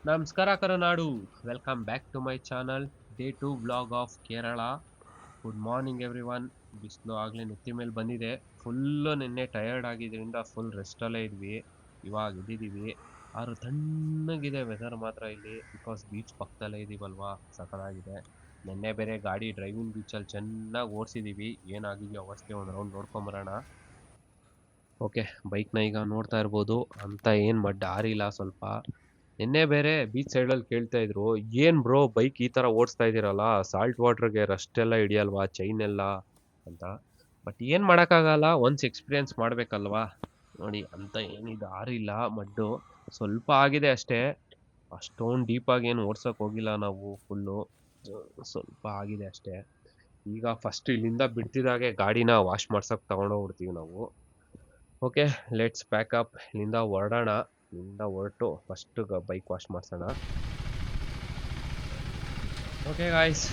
ನಮಸ್ಕಾರ Karunadu. Welcome back to my channel. Day 2 vlog of Kerala. Good morning everyone. ಬಿಸಿಲು ಆಗಲೇ ನೆತ್ತಿ ಮೇಲೆ ಬಂದಿದೆ. ಫುಲ್ಲು ನಿನ್ನೆ ಟಯರ್ಡ್ ಆಗಿದ್ದರಿಂದ ಫುಲ್ ರೆಸ್ಟಲ್ಲೇ ಇದ್ವಿ. ಇವಾಗ ಇದ್ದಿದ್ದೀವಿ. ಆದ್ರೂ ತಣ್ಣಗಿದೆ ವೆದರ್ ಮಾತ್ರ ಇಲ್ಲಿ. ಬಿಕಾಸ್ ಬೀಚ್ ಪಕ್ಕದಲ್ಲೇ ಇದೀವಲ್ವಾ, ಸಖತ್ತಾಗಿದೆ. ನಿನ್ನೆ ಬೇರೆ ಗಾಡಿ ಡ್ರೈವಿಂಗ್ ಬೀಚಲ್ಲಿ ಚೆನ್ನಾಗಿ ಓಡಿಸಿದೀವಿ. ಏನಾಗಿದೆಯೋ ಅವಸ್ಥೆ ಒಂದು ರೌಂಡ್ ನೋಡ್ಕೊಂಬರೋಣ. ಓಕೆ, ಬೈಕ್ನ ಈಗ ನೋಡ್ತಾ ಇರ್ಬೋದು. ಅಂತ ಏನು ಮಡ್ ಆರಿಲ್ಲ ಸ್ವಲ್ಪ. ನಿನ್ನೆ ಬೇರೆ ಬೀಚ್ ಸೈಡಲ್ಲಿ ಕೇಳ್ತಾ ಇದ್ರು, ಏನ್ ಬ್ರೋ ಬೈಕ್ ಈ ತರ ಓಡಿಸ್ತಾ ಇದೀರಲ್ಲ, ಸಾಲ್ಟ್ ವಾಟರ್ಗೆ ರಸ್ಟ್ ಎಲ್ಲ ಹಿಡಿಯಲ್ವಾ, ಚೈನ್ ಎಲ್ಲ ಅಂತ. ಬಟ್ ಏನ್ ಮಾಡಕ್ಕಾಗಲ್ಲ, ಒನ್ಸ್ ಎಕ್ಸ್ಪೀರಿಯನ್ಸ್ ಮಾಡ್ಬೇಕಲ್ವಾ. ನೋಡಿ, ಅಂತ ಏನಿದು ಆರಿಲ್ಲ ಮಡ್ಡು. ಸ್ವಲ್ಪ ಆಗಿದೆ ಅಷ್ಟೇ. ಅಷ್ಟೊಂದು ಡೀಪ್ ಆಗಿ ಏನು ಓಡ್ಸಕ್ ಹೋಗಿಲ್ಲ ನಾವು. ಫುಲ್ಲು ಸ್ವಲ್ಪ ಆಗಿದೆ ಅಷ್ಟೇ. ಈಗ ಫಸ್ಟ್ ಇಲ್ಲಿಂದ ಬಿಡ್ತಿದಾಗೆ ಗಾಡಿನ ವಾಶ್ ಮಾಡ್ಸಕ್ ತಗೊಂಡೋಗ್ಬಿಡ್ತೀವಿ ನಾವು. Okay, let's pack up. ಇಲ್ಲಿಂದ ಹೊರಡೋಣ. ಇಲ್ಲಿಂದ ಹೊರಟು ಫಸ್ಟ್ ಬೈಕ್ ವಾಶ್ ಮಾಡ್ಸೋಣ. ಓಕೆ ಗಾಯ್ಸ್,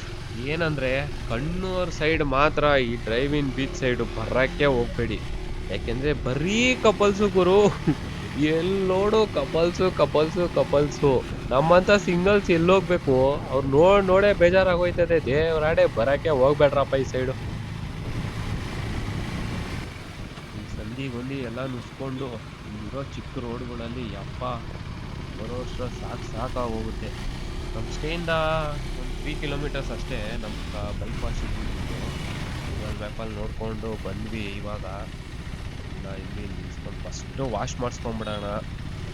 ಏನಂದ್ರೆ ಕಣ್ಣೂರ್ ಸೈಡ್ ಮಾತ್ರ ಈ ಡ್ರೈವಿಂಗ್ ಬೀಚ್ ಸೈಡ್ ಬರಕ್ಕೆ ಹೋಗ್ಬೇಡಿ. ಯಾಕೆಂದ್ರೆ ಬರೀ ಕಪಲ್ಸು ಗುರು. ಎಲ್ಲಿ ನೋಡು ಕಪಲ್ಸು ಕಪಲ್ಸು ಕಪಲ್ಸು. ನಮ್ಮಂತ ಸಿಂಗಲ್ಸ್ ಎಲ್ಲೋಗ್ಬೇಕು? ಅವ್ರು ನೋಡೇ ಬೇಜಾರಾಗೋಯ್ತದೆ. ದೇವ್ರಾಡೆ ಬರಕ್ಕೆ ಹೋಗ್ಬೇಡ್ರಪ್ಪ ಈ ಸೈಡು. ಈ ಸಂದಿಗೊಂದಿ ಎಲ್ಲ ನುಸ್ಕೊಂಡು ಇರೋ ಚಿಕ್ಕ ರೋಡ್ಗಳಲ್ಲಿ ಯಪ್ಪ ಬರೋ ಅಷ್ಟರಲ್ಲಿ ಸಾಕಾಗೋಗುತ್ತೆ. ನಮ್ಮ ಸ್ಟೇಯಿಂದ ಒಂದು 3 ಕಿಲೋಮೀಟರ್ಸ್ ಅಷ್ಟೇ ನಮ್ಮ ಬೈಕ್ ವಾಶ್ ಇದ್ದಿದ್ದು. ಗೂಗಲ್ ಮ್ಯಾಪಲ್ಲಿ ನೋಡಿಕೊಂಡು ಬಂದ್ವಿ. ಇವಾಗ ಇಲ್ಲಿ ನಿಲ್ಸ್ಕೊಂಡು ಫಸ್ಟು ವಾಶ್ ಮಾಡಿಸ್ಕೊಂಬಿಡೋಣ.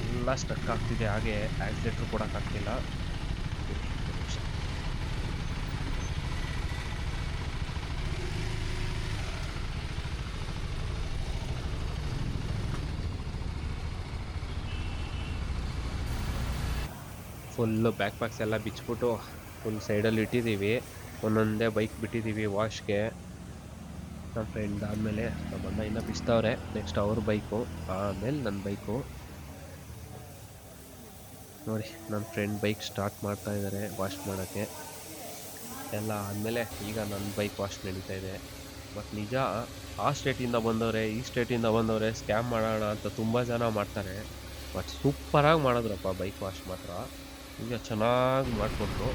ಎಲ್ಲ ಸ್ಟಕ್ ಆಗ್ತಿದೆ, ಹಾಗೆ ಆಕ್ಸಿಲೇಟ್ರ್ ಕೊಡೋಕ್ಕಾಗ್ತಿಲ್ಲ. ಫುಲ್ಲು ಬ್ಯಾಕ್ ಪ್ಯಾಕ್ಸ್ ಎಲ್ಲ ಬಿಚ್ಬಿಟ್ಟು ಫುಲ್ ಸೈಡಲ್ಲಿ ಇಟ್ಟಿದ್ದೀವಿ. ಒಂದೊಂದೇ ಬೈಕ್ ಬಿಟ್ಟಿದ್ದೀವಿ ವಾಶ್ಗೆ. ನಮ್ಮ ಫ್ರೆಂಡ್ ಆದಮೇಲೆ ನಮ್ಮ ಅಣ್ಣ ಇನ್ನೂ ಬಿಚ್ತವ್ರೆ. ನೆಕ್ಸ್ಟ್ ಅವ್ರ ಬೈಕು, ಆಮೇಲೆ ನನ್ನ ಬೈಕು. ನೋಡಿ, ನನ್ನ ಫ್ರೆಂಡ್ ಬೈಕ್ ಸ್ಟಾರ್ಟ್ ಮಾಡ್ತಾ ಇದ್ದಾರೆ ವಾಶ್ ಮಾಡೋಕ್ಕೆ. ಎಲ್ಲ ಆದಮೇಲೆ ಈಗ ನನ್ನ ಬೈಕ್ ವಾಶ್ ನಡೀತಾ ಇದೆ. ಬಟ್ ನಿಜ, ಆ ಸ್ಟೇಟಿಂದ ಬಂದವ್ರೆ, ಈ ಸ್ಟೇಟಿಂದ ಬಂದವ್ರೆ, ಸ್ಕ್ಯಾಮ್ ಮಾಡೋಣ ಅಂತ ತುಂಬ ಜನ ಮಾಡ್ತಾರೆ. ಬಟ್ ಸೂಪರಾಗಿ ಮಾಡಿದ್ರಪ್ಪ ಬೈಕ್ ವಾಶ್ ಮಾತ್ರ. ಈಗ ಚೆನ್ನಾಗಿ ಮಾಡಿಕೊಟ್ರು.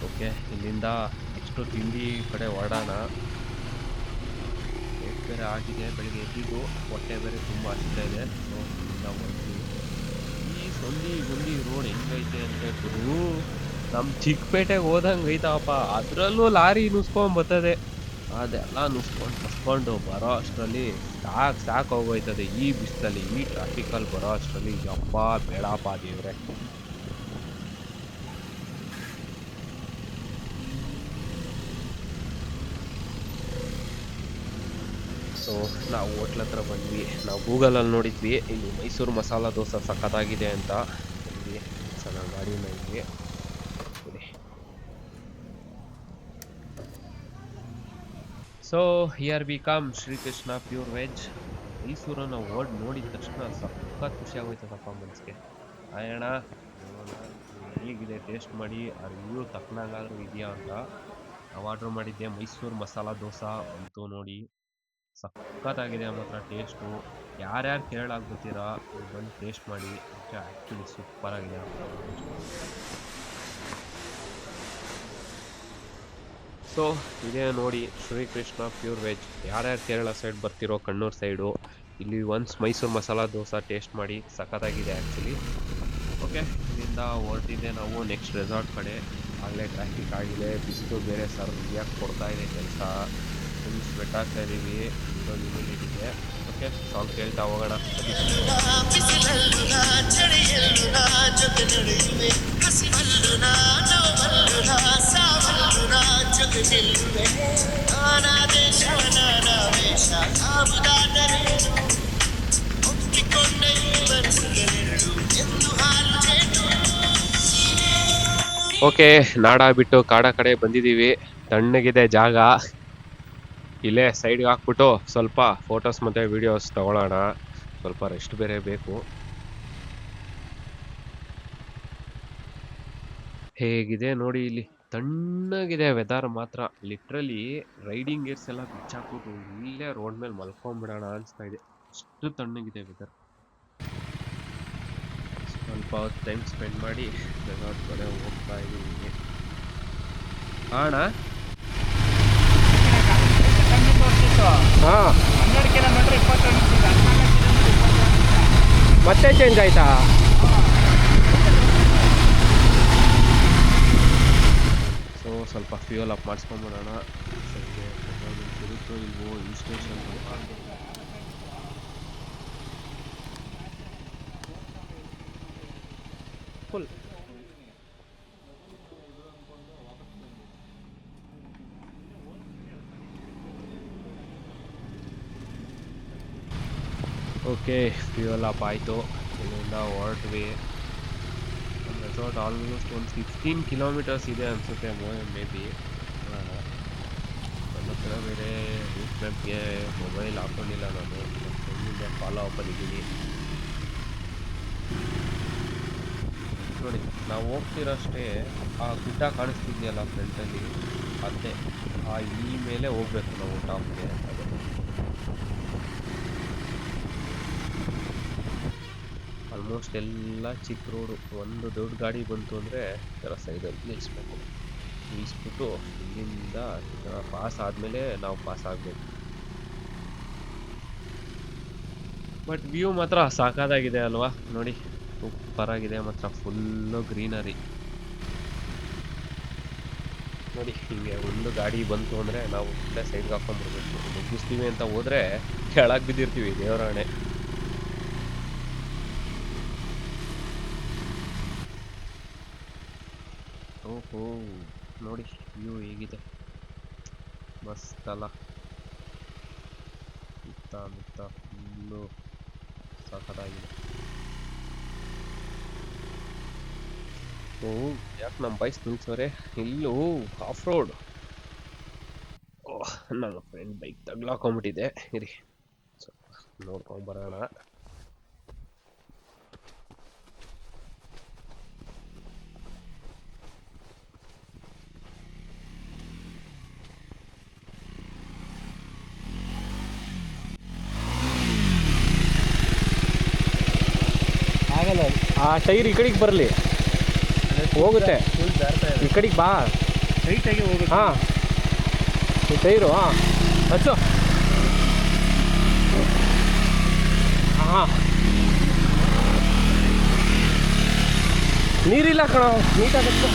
ಓಕೆ, ಇಲ್ಲಿಂದ ನೆಕ್ಸ್ಟು ತಿಂಡಿ ಕಡೆ ಹೊರಡೋಣ. ಲೇಟ್ ಬೇರೆ ಆಗಿದೆ, ಬೆಳಿಗ್ಗೆ ಎದ್ದಿದ್ದು, ಹೊಟ್ಟೆ ಬೇರೆ ತುಂಬ ಹಸಿತಾ ಇದೆ. ಸೊ ಇಲ್ಲಿಂದ ಹೊರಡ್ತೀವಿ. ಈ ಸಂದಿ ಗುಂಡಿ ರೋಡ್ ಹೆಂಗೈತೆ ಅಂದರೆ ಗುರು, ನಮ್ಮ ಚಿಕ್ಕಪೇಟೆಗೆ ಹೋದಂಗೆ ಐತಪ್ಪ. ಅದರಲ್ಲೂ ಲಾರಿ ನುಸ್ಕೊಂಡ್ ಅದೆಲ್ಲ ನುಸ್ಕೊಂಡು ಬರೋ ಅಷ್ಟರಲ್ಲಿ ಸಾಕು ಹೋಗೋಯ್ತದೆ. ಈ ಬಿಸಿಲಲ್ಲಿ, ಈ ಟ್ರಾಫಿಕಲ್ಲಿ ಬರೋ ಅಷ್ಟರಲ್ಲಿ ಯಪ್ಪ ಬೇಡಪ್ಪ ದೇವ್ರೆ. ಸೊ ನಾವು ಹೋಟ್ಲ್ ಹತ್ರ ಬಂದ್ವಿ. ನಾವು ಗೂಗಲಲ್ಲಿ ನೋಡಿದ್ವಿ, ಇಲ್ಲಿ ಮೈಸೂರು ಮಸಾಲ ದೋಸೆ ಸಖತ್ತಾಗಿದೆ ಅಂತ. ಇಲ್ಲಿ ಚೆನ್ನಾಗಿ ಗಾಡಿನ ಇದ್ವಿ. So here we come Shri Krishna pure veg. ಮೈಸೂರನ್ನು ನೋಡಿದ ತಕ್ಷಣ ಸಖತ್ ಖುಷಿ ಆಗೋಯ್ತದಪ್ಪ ಮನಸ್ಸಿಗೆ. ಅಯ್ಯಣ ನೋಡೋಣ ಹೇಗಿದೆ, ಟೇಸ್ಟ್ ಮಾಡಿ ಆ ರಿವ್ಯೂ ತಕ್ಕನಾಗಾದ್ರೂ ಇದೆಯಾ ಅಂತ. ನಾವು ಆರ್ಡ್ರ್ ಮಾಡಿದ್ದೆ ಮೈಸೂರು ಮಸಾಲ ದೋಸೆ. ಅಂತೂ ನೋಡಿ ಸಖತ್ತಾಗಿದೆ ಮಾತ್ರ ಟೇಸ್ಟು. ಯಾರ್ಯಾರು ಕೇರಳಕ್ಕೆ ಬರ್ತೀರಾ ಬಂದು ಟೇಸ್ಟ್ ಮಾಡಿ. ಆ್ಯಕ್ಚುಲಿ ಸೂಪರಾಗಿದೆ ಸೊ ಇದೇ ನೋಡಿ ಶ್ರೀಕೃಷ್ಣ ಪ್ಯೂರ್ ವೆಜ್. ಯಾರ್ಯಾರು ಕೇರಳ ಸೈಡ್ ಬರ್ತಿರೋ, ಕಣ್ಣೂರು ಸೈಡು, ಇಲ್ಲಿ ಒನ್ಸ್ ಮೈಸೂರು ಮಸಾಲ ದೋಸೆ ಟೇಸ್ಟ್ ಮಾಡಿ. ಸಖತ್ತಾಗಿದೆ ಆ್ಯಕ್ಚುಲಿ. ಓಕೆ, ಇಲ್ಲಿಂದ ಹೊರಟಿದ್ದೆ ನಾವು ನೆಕ್ಸ್ಟ್ ರೆಸಾರ್ಟ್ ಕಡೆ. ಆಗಲೇ ಟ್ರಾಫಿಕ್ ಆಗಿದೆ, ಬಿಸಿಲು ಬೇರೆ ಸರಿಯಾಗಿ ಕೊಡ್ತಾ ಇದೆ ಕೆಲಸ. ಫುಲ್ ಸ್ವೆಟ್ ಆಗ್ತಾ ಇದ್ದೀವಿ, ಇಲ್ಲೊಂದು ಇಮಿಡಿಯೇಟಿದೆ. ಓಕೆ, ಸಾಂಗ್ ಕೇಳ್ತಾ ಹೋಗೋಣ. ಓಕೆ, ನಾಡ ಬಿಟ್ಟು ಕಾಡ ಕಡೆ ಬಂದಿದ್ದೀವಿ. ತಣ್ಣಗಿದೆ ಜಾಗ. ಇಲ್ಲೇ ಸೈಡ್ಗೆ ಹಾಕ್ಬಿಟ್ಟು ಸ್ವಲ್ಪ ಫೋಟೋಸ್ ಮತ್ತು ವಿಡಿಯೋಸ್ ತಗೊಳ್ಳೋಣ. ಸ್ವಲ್ಪ ರೆಸ್ಟ್ ಬೇರೆ ಬೇಕು. ಹೇಗಿದೆ ನೋಡಿ, ಇಲ್ಲಿ ತಣ್ಣಗಿದೆ ವೆದರ್ ಮಾತ್ರ. ಲಿಟ್ರಲಿ ರೈಡಿಂಗ್ ಗೇರ್ಸ್ ಎಲ್ಲ ಬಿಚ್ಚಾಕ್ಬಿಟ್ಟು ಇಲ್ಲೇ ರೋಡ್ ಮೇಲೆ ಮಲ್ಕೊಂಡ್ಬಿಡೋಣ ಅನಿಸ್ತಾ ಇದೆ. ಅಷ್ಟು ತಣ್ಣಗಿದೆ ವೆದರ್. ಸ್ವಲ್ಪ ಹೊತ್ತು ಟೈಮ್ ಸ್ಪೆಂಡ್ ಮಾಡಿ ರೆಸಾರ್ಟ್ ಕಡೆ ಹೋಗ್ತಾ ಇದ್ದೀವಿ. ಅಣ್ಣ ಹಾಂ 12 ಕಿಲೋಮೀಟರ್ 22 ಮತ್ತೆ ಚೇಂಜ್ ಆಯ್ತಾ? ಸೊ ಸ್ವಲ್ಪ ಫ್ಯೂಯಲ್ ಅಪ್ ಮಾಡಿಸ್ಕೊಂಬಿಡೋಣ. ಸರಿಗೆ ಇರುತ್ತೋ ಇಲ್ವೋ ಈ ಸ್ಟೇಷನ್ ಸ್ವಲ್ಪ ಫುಲ್. ಓಕೆ, ಫ್ಯೂಯಲ್ ಅಪ್ ಆಯಿತು. ಇಲ್ಲಿಂದ ಹೊರಟ್ವಿ. ನಮ್ಮ ರೆಸಾರ್ಟ್ ಆಲ್ಮೋಸ್ಟ್ ಒಂದು 15 ಕಿಲೋಮೀಟರ್ಸ್ ಇದೆ ಅನಿಸುತ್ತೆ ಮೇ ಬಿ. ನನ್ನ ಹತ್ರ ಬೇರೆ ರೂಟ್ ಮ್ಯಾಪ್ಗೆ ಮೊಬೈಲ್ ಹಾಕ್ಕೊಂಡಿಲ್ಲ ನಾನು. ಫೋನಿಂದ ಫಾಲೋ ಅಪ್ಪಲ್ಲಿದ್ದೀನಿ. ನೋಡಿ, ನಾವು ಹೋಗ್ತಿರೋಷ್ಟೇ ಆ ಗುಡ್ಡ ಕಾಣಿಸ್ತಿದೆಯಲ್ಲ ಫ್ರಂಟಲ್ಲಿ, ಅದೇ ಆ ಈ ಮೇಲೆ ಹೋಗ್ಬೇಕು ನಾವು ಟಾಪ್ಗೆ. ಅದೇ ಆಲ್ಮೋಸ್ಟ್ ಎಲ್ಲ ಚಿಕ್ಕ ರೋಡು. ಒಂದು ದೊಡ್ಡ ಗಾಡಿ ಬಂತು ಅಂದರೆ ಥರ ಸೈಡಲ್ಲಿ ನಿಲ್ಲಿಸ್ಬಿಟ್ಟು ಇಲ್ಲಿಂದ ಪಾಸ್ ಆದಮೇಲೆ ನಾವು ಪಾಸ್ ಆಗಬೇಕು. ಬಟ್ ವ್ಯೂ ಮಾತ್ರ ಸಾಕಾಗಿದೆ ಅಲ್ವಾ? ನೋಡಿ, ಸೂಪರ್ ಆಗಿದೆ ಮಾತ್ರ. Full greenery. ನೋಡಿ, ಹಿಂಗೆ ಒಂದು ಗಾಡಿ ಬಂತು ಅಂದರೆ ನಾವು ಇಲ್ಲೇ ಸೈಡ್ಗೆ ಹಾಕೊಂಡ್ಬಿಡ್ಬೇಕು. ಮುಗಿಸ್ತೀವಿ ಅಂತ ಹೋದರೆ ಕೆಳಗೆ ಬಿದ್ದಿರ್ತೀವಿ, ದೇವರಾಣೆ. ಓಹೋ, ನೋಡಿ ವ್ಯೂ ಹೇಗಿದೆ, ಮಸ್ತ್ ಅಲ್ಲ? ಮುತ್ತ ಫುಲ್ಲು ಸಖತ್ತಾಗಿದೆ. ಓ, ಯಾಕೆ ನಮ್ಮ ಬೈಕ್ ನಿಲ್ಸೋರೆ ಇಲ್ಲೂ ಆಫ್ ರೋಡ್. ಓಹ್, ನನ್ನ ಫ್ರೆಂಡ್ ಬೈಕ್ ತಗ್ಲಾಕೊಂಬಿಟ್ಟಿದೆ. ಇರಿ ಸ್ವಲ್ಪ ನೋಡ್ಕೊಂಬರೋಣ. ಆಗಲ್ಲ. ಆ ಟೈರ್ ಈ ಕಡೆಗೆ ಬರಲಿ, ಹೋಗುತ್ತೆ. ಫುಲ್ ಜಾರ್ತಾ ಇದೆ. ಈ ಕಡೆಗೆ ಬಾ, ಟೈಟಾಗಿ ಹೋಗುತ್ತೆ. ಹಾಂ ಈ ಟೈರು. ಹಾಂ ಹಚ್ಚು. ಹಾಂ ನೀರಿಲ್ಲ ಕಣ, ನೀಟಾಗಿ ಹಚ್ಚು.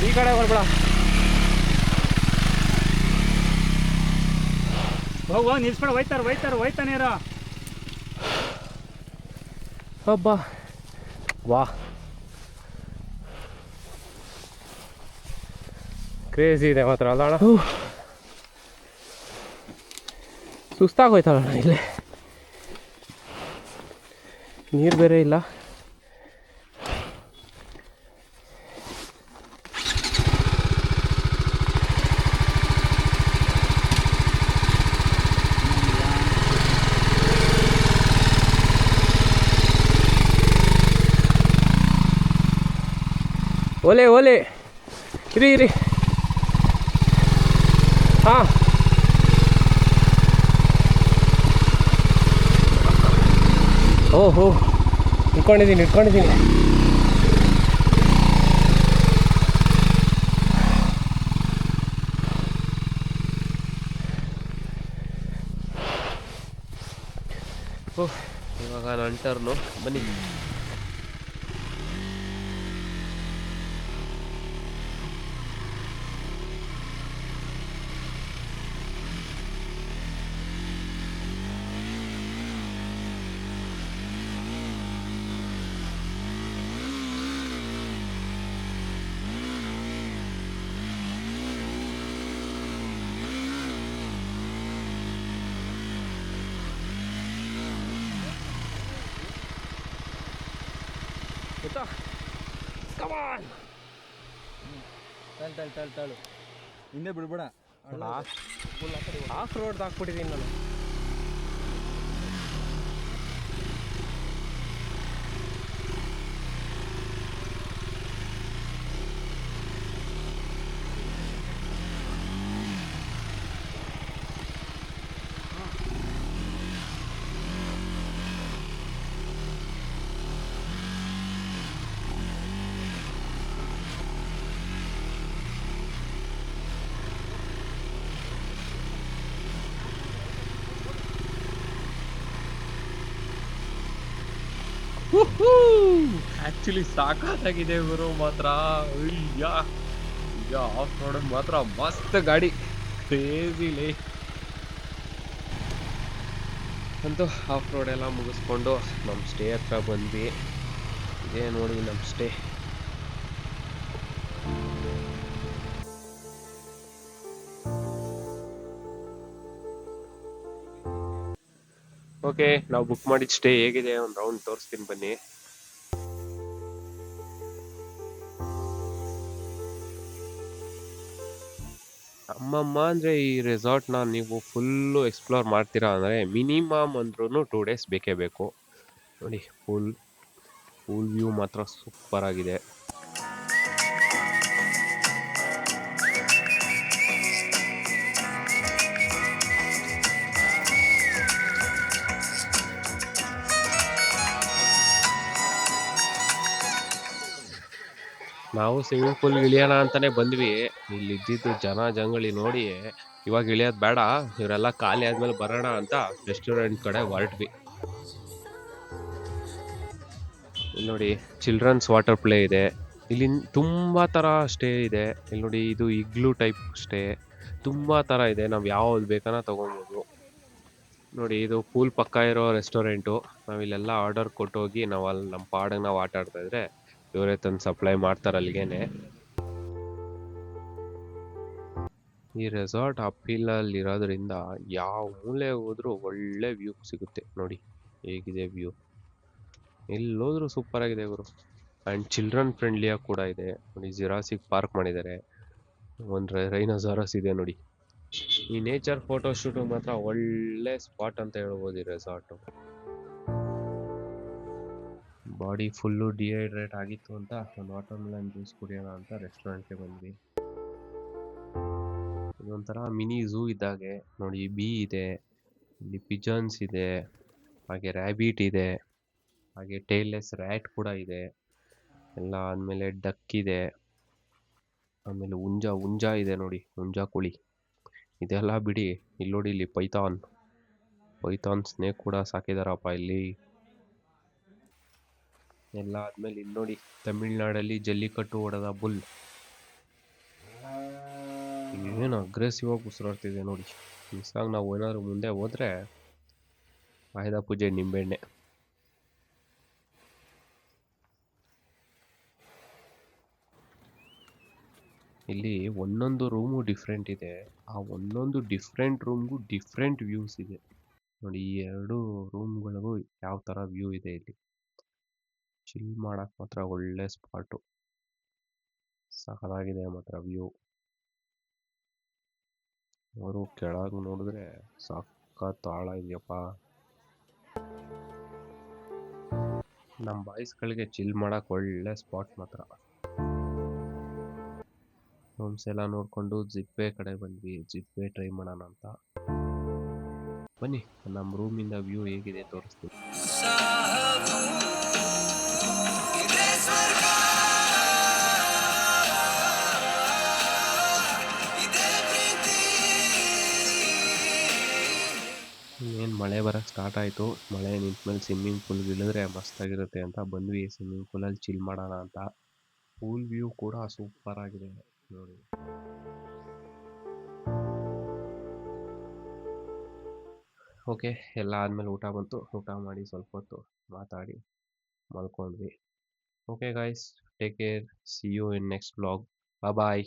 ಈ ಕಡೆ ಬರ್ಬೇಡ. ಹೋಗುವ, ನಿಲ್ಸ್ಬೇಡ. ಹೋಯ್ತಾನೆ ಇರೋ. ಹಬ್ಬ ವಾ, ಕ್ರೇಜಿ ಇದೆ ಮಾತ್ರ ಅಲ್ಲ ಅಣ್ಣ? ಸುಸ್ತಾಗೋಯ್ತಲ್ಲ ಇಲ್ಲೇ, ನೀರು ಬೇರೆ ಇಲ್ಲ. ಓಲೆ ಇರಿ. ಹಾಂ ಓಹೋ, ಇಟ್ಕೊಂಡಿದ್ದೀನಿ. ಓಹ್, ಇವಾಗ ನನ್ನ ಟರ್ನು. ಬನ್ನಿ. ಗೊತ್ತಾ? ಕಮಾನ್, ತಳ್ಳು. ಹಿಂದೆ ಬಿಡ್ಬೇಡ. ಆಫ್ ರೋಡ್ ಹಾಕ್ಬಿಟ್ಟಿದ್ದೀನಿ ನಾನು. ಆಕ್ಚುಲಿ ಸಾಕಾಗಿದೆ ಗುರು ಮಾತ್ರ. ಅಯ್ಯ ಈಗ ಆಫ್ ರೋಡ್ ಮಾತ್ರ ಮಸ್ತ್ ಗಾಡಿ, ಕ್ರೇಜಿಲಿ. ಅಂತೂ ಆಫ್ ರೋಡ್ ಎಲ್ಲ ಮುಗಿಸ್ಕೊಂಡು ನಮ್ಮ ಸ್ಟೇ ಹತ್ರ ಬಂದ್ವಿ. ಇದೇ ನೋಡಿ ನಮ್ಮ ಸ್ಟೇ. ಓಕೆ, ನಾವು ಬುಕ್ ಮಾಡಿದ ಸ್ಟೇ ಹೇಗಿದೆ ಒಂದು ರೌಂಡ್ ತೋರಿಸ್ತೀನಿ ಬನ್ನಿ. ಅಮ್ಮಮ್ಮ ಅಂದ್ರೆ ಈ ರೆಸಾರ್ಟ್ನ ನೀವು ಫುಲ್ಲು ಎಕ್ಸ್ಪ್ಲೋರ್ ಮಾಡ್ತೀರಾ ಅಂದರೆ ಮಿನಿಮಮ್ ಅಂದ್ರೂ 2 days ಬೇಕೇ ಬೇಕು. ನೋಡಿ ಫುಲ್ ವ್ಯೂ ಮಾತ್ರ ಸೂಪರ್ ಆಗಿದೆ. ನಾವು ಸ್ವಿಮ್ಮಿಂಗ್ ಪೂಲ್ ಇಳಿಯೋಣ ಅಂತಾನೆ ಬಂದ್ವಿ. ಇಲ್ಲಿ ಇದ್ದಿದ್ದು ಜನ ಜಂಗಳಿ ನೋಡಿ ಇವಾಗ ಇಳಿಯೋದು ಬೇಡ, ಇವರೆಲ್ಲ ಖಾಲಿ ಆದ್ಮೇಲೆ ಬರೋಣ ಅಂತ ರೆಸ್ಟೋರೆಂಟ್ ಕಡೆ ಹೊರಟ್ವಿ. ಇಲ್ಲಿ ನೋಡಿ ಚಿಲ್ಡ್ರನ್ಸ್ ವಾಟರ್ ಪ್ಲೇ ಇದೆ. ಇಲ್ಲಿ ತುಂಬಾ ತರ ಸ್ಟೇ ಇದೆ. ಇಲ್ಲಿ ನೋಡಿ ಇದು ಇಗ್ಲೂ ಟೈಪ್ ಸ್ಟೇ, ತುಂಬಾ ತರ ಇದೆ. ನಾವು ಯಾವ್ದು ಬೇಕನ್ನ ತಗೊಬೋದು. ನೋಡಿ ಇದು ಪೂಲ್ ಪಕ್ಕ ಇರೋ ರೆಸ್ಟೋರೆಂಟು. ನಾವಿಲ್ಲೆಲ್ಲ ಆರ್ಡರ್ ಕೊಟ್ಟೋಗಿ ನಾವು ಅಲ್ಲಿ ನಮ್ಮ ಪಾಡಿಗೆ ನಾವು ಆಟ ಆಡ್ತಾ ಇದ್ರೆ ಇವರೇ ತಂದು ಸಪ್ಲೈ ಮಾಡ್ತಾರೆ ಅಲ್ಲಿಗೇನೆ. ಈ ರೆಸಾರ್ಟ್ ಅಪ್ಪೀಲಲ್ಲಿ ಇರೋದ್ರಿಂದ ಯಾವ ಮೂಲೆ ಹೋದ್ರೂ ಒಳ್ಳೆ ವ್ಯೂ ಸಿಗುತ್ತೆ. ನೋಡಿ ಹೇಗಿದೆ ವ್ಯೂ, ಎಲ್ಲೋದ್ರೂ ಸೂಪರ್ ಆಗಿದೆ ಗುರು. ಆ್ಯಂಡ್ ಚಿಲ್ಡ್ರನ್ ಫ್ರೆಂಡ್ಲಿಯಾಗಿ ಕೂಡ ಇದೆ. ನೋಡಿ ಜಿರಾಸಿಕ್ ಪಾರ್ಕ್ ಮಾಡಿದ್ದಾರೆ, ಒಂದು ರೈನೋಸಾರಸ್ ಇದೆ ನೋಡಿ. ಈ ನೇಚರ್ ಫೋಟೋ ಶೂಟ್ ಮಾತ್ರ ಒಳ್ಳೆ ಸ್ಪಾಟ್ ಅಂತ ಹೇಳ್ಬೋದು ಈ ರೆಸಾರ್ಟ್. ಬಾಡಿ ಫುಲ್ಲು ಡಿಹೈಡ್ರೇಟ್ ಆಗಿತ್ತು ಅಂತ ಒಂದು ವಾಟರ್ ಮೆಲನ್ ಜ್ಯೂಸ್ ಕುಡಿಯೋಣ ಅಂತ ರೆಸ್ಟೋರೆಂಟ್ಗೆ ಬಂದ್ವಿ. ಇದೊಂಥರ ಮಿನಿ ಝೂ ಇದ್ದಾಗೆ. ನೋಡಿ ಬೀ ಇದೆ, ಇಲ್ಲಿ ಪಿಜನ್ಸ್ ಇದೆ, ಹಾಗೆ ರ್ಯಾಬಿಟ್ ಇದೆ, ಹಾಗೆ ಟೈಲ್ಲೆಸ್ ರ್ಯಾಟ್ ಕೂಡ ಇದೆ. ಎಲ್ಲ ಆದಮೇಲೆ ಡಕ್ ಇದೆ, ಆಮೇಲೆ ಹುಂಜ ಇದೆ ನೋಡಿ, ಹುಂಜ ಕುಳಿ. ಇದೆಲ್ಲ ಬಿಡಿ, ಇಲ್ಲಿ ನೋಡಿ ಇಲ್ಲಿ ಪೈಥಾನ್ ಸ್ನೇಕ್ ಕೂಡ ಸಾಕಿದಾರಪ್ಪ ಇಲ್ಲಿ. ಎಲ್ಲ ಆದ್ಮೇಲೆ ಇಲ್ಲಿ ನೋಡಿ ತಮಿಳ್ನಾಡಲ್ಲಿ ಜಲ್ಲಿಕಟ್ಟು ಹೊಡೆದ ಬುಲ್. ಏನು ಅಗ್ರೆಸಿವ್ ಆಗಿ ಉಸಿರಾಡ್ತಿದೆ ನೋಡಿ. ಮಿಸ್ಸಾಗಿ ನಾವು ಏನಾದ್ರು ಮುಂದೆ ಹೋದ್ರೆ ಆಯುಧ ಪೂಜೆ ನಿಂಬೆಣ್ಣೆ. ಇಲ್ಲಿ ಒಂದೊಂದು ರೂಮು ಡಿಫ್ರೆಂಟ್ ಇದೆ. ಆ ಒಂದೊಂದು ಡಿಫ್ರೆಂಟ್ ರೂಮ್ಗೂ ಡಿಫ್ರೆಂಟ್ ವ್ಯೂಸ್ ಇದೆ ನೋಡಿ. ಈ 2 ರೂಮ್ಗಳಿಗೂ ಯಾವ ಥರ ವ್ಯೂ ಇದೆ ಇಲ್ಲಿ. ಚಿಲ್ ಮಾಡಕ್ ಮಾತ್ರ ಒಳ್ಳೆ ಸ್ಪಾಟು, ಸಖತ್ತಾಗಿದೆ ಮಾತ್ರ ವ್ಯೂ. ಅವರು ಕೆಳಗೆ ನೋಡಿದ್ರೆ ಸಖತ್ ಆಳ ಇದೆಯಪ್ಪ. ನಮ್ಮ ಬಾಯ್ಸ್ಗಳಿಗೆ ಚಿಲ್ ಮಾಡಕ್ ಒಳ್ಳೆ ಸ್ಪಾಟ್ ಮಾತ್ರ. ರೂಮ್ಸ್ ಎಲ್ಲ ನೋಡ್ಕೊಂಡು ಜಿಪ್ಪೇ ಕಡೆ ಬಂದ್ವಿ. ಜಿಪ್ಪೇ ಟ್ರೈ ಮಾಡೋಣ ಅಂತ ಬನ್ನಿ. ನಮ್ಮ ರೂಮಿಂದ ವ್ಯೂ ಹೇಗಿದೆ ತೋರಿಸ್ತೀನಿ. ಏನು ಮಳೆ ಬರೋಕ್ಕೆ ಸ್ಟಾರ್ಟ್ ಆಯಿತು. ಮಳೆ ನಿಂತ್ಮೇಲೆ ಸ್ವಿಮ್ಮಿಂಗ್ ಪೂಲ್ಗೆ ಇಳಿದ್ರೆ ಮಸ್ತಾಗಿರುತ್ತೆ ಅಂತ ಬಂದ್ವಿ. ಸ್ವಿಮ್ಮಿಂಗ್ ಪೂಲಲ್ಲಿ ಚಿಲ್ ಮಾಡೋಣ ಅಂತ. ಪೂಲ್ ವ್ಯೂ ಕೂಡ ಸೂಪರ್ ಆಗಿದೆ ನೋಡಿ. ಓಕೆ, ಎಲ್ಲ ಆದಮೇಲೆ ಊಟ ಬಂತು. ಊಟ ಮಾಡಿ ಸ್ವಲ್ಪ ಹೊತ್ತು ಮಾತಾಡಿ ಮಲ್ಕೊಂಡ್ವಿ. Okay guys, take care, see you in next vlog. Bye.